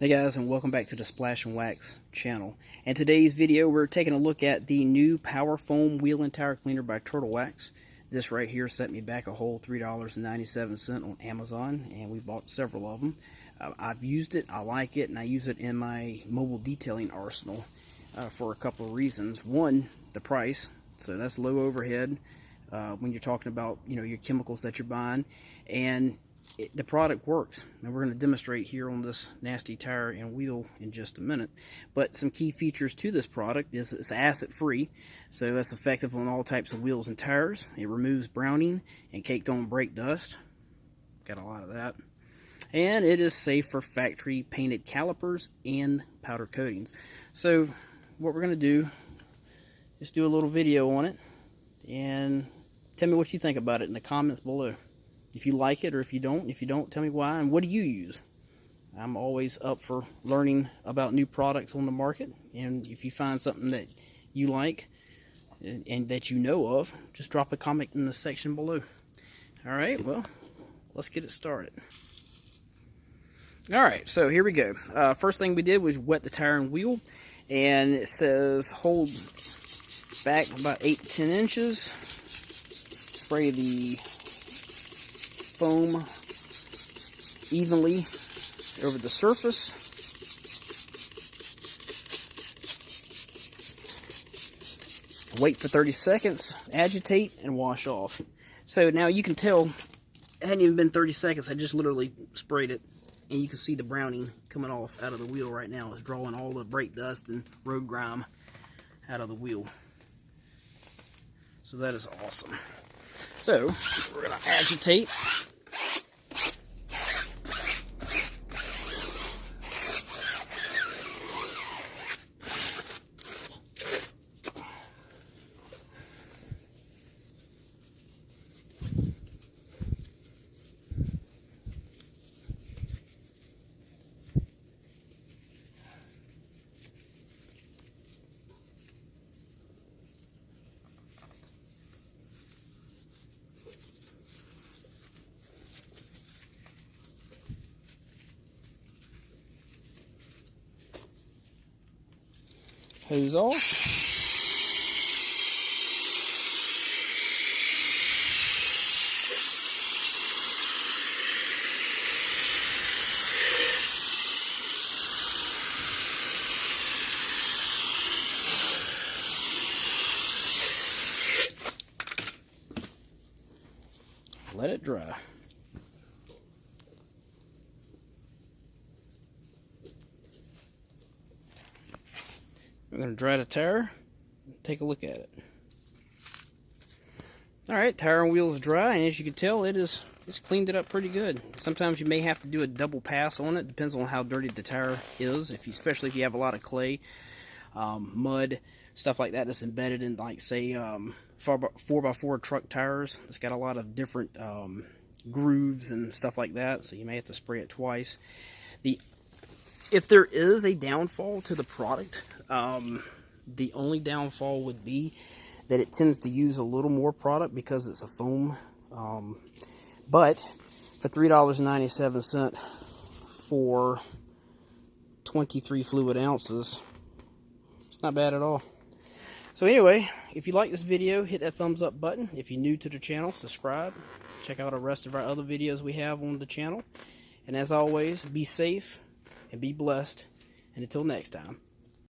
Hey guys, and welcome back to the Splash and Wax channel. In today's video, we're taking a look at the new Power Foam Wheel and Tire Cleaner by Turtle Wax. This right here set me back a whole $3.97 on Amazon, and we bought several of them. I've used it, I like it, and I use it in my mobile detailing arsenal for a couple of reasons. One, the price, so that's low overhead when you're talking about your chemicals that you're buying, and the product works, and we're going to demonstrate here on this nasty tire and wheel in just a minute. But some key features to this product is it's acid free, so that's effective on all types of wheels and tires. It removes browning and caked on brake dust, got a lot of that, and it is safe for factory painted calipers and powder coatings. So what we're going to do is do a little video on it and tell me what you think about it in the comments below. If you like it, or if you don't, tell me why, and what do you use? I'm always up for learning about new products on the market, and if you find something that you like and that you know of, just drop a comment in the section below. Alright, well, let's get it started. Alright, so here we go. First thing we did was wet the tire and wheel, and it says hold back about 8 to 10 inches. Spray the foam evenly over the surface. Wait for 30 seconds, agitate, and wash off. So now you can tell it hadn't even been 30 seconds. I just literally sprayed it, and you can see the browning coming off out of the wheel right now. It's drawing all the brake dust and road grime out of the wheel. So that is awesome. So we're going to agitate. Hose off. Let it dry. We're going to dry the tire and take a look at it. Alright, tire and wheel is dry, and as you can tell, it's cleaned it up pretty good. Sometimes you may have to do a double pass on it. Depends on how dirty the tire is, especially if you have a lot of clay, mud, stuff like that that's embedded in, like, say, 4x4 truck tires. It's got a lot of different grooves and stuff like that, so you may have to spray it twice. If there is a downfall to the product, the only downfall would be that it tends to use a little more product because it's a foam. But for $3.97 for 23 fluid ounces, it's not bad at all. So anyway, if you like this video, hit that thumbs up button. If you're new to the channel, subscribe. Check out the rest of our other videos we have on the channel. And as always, be safe and be blessed. And until next time.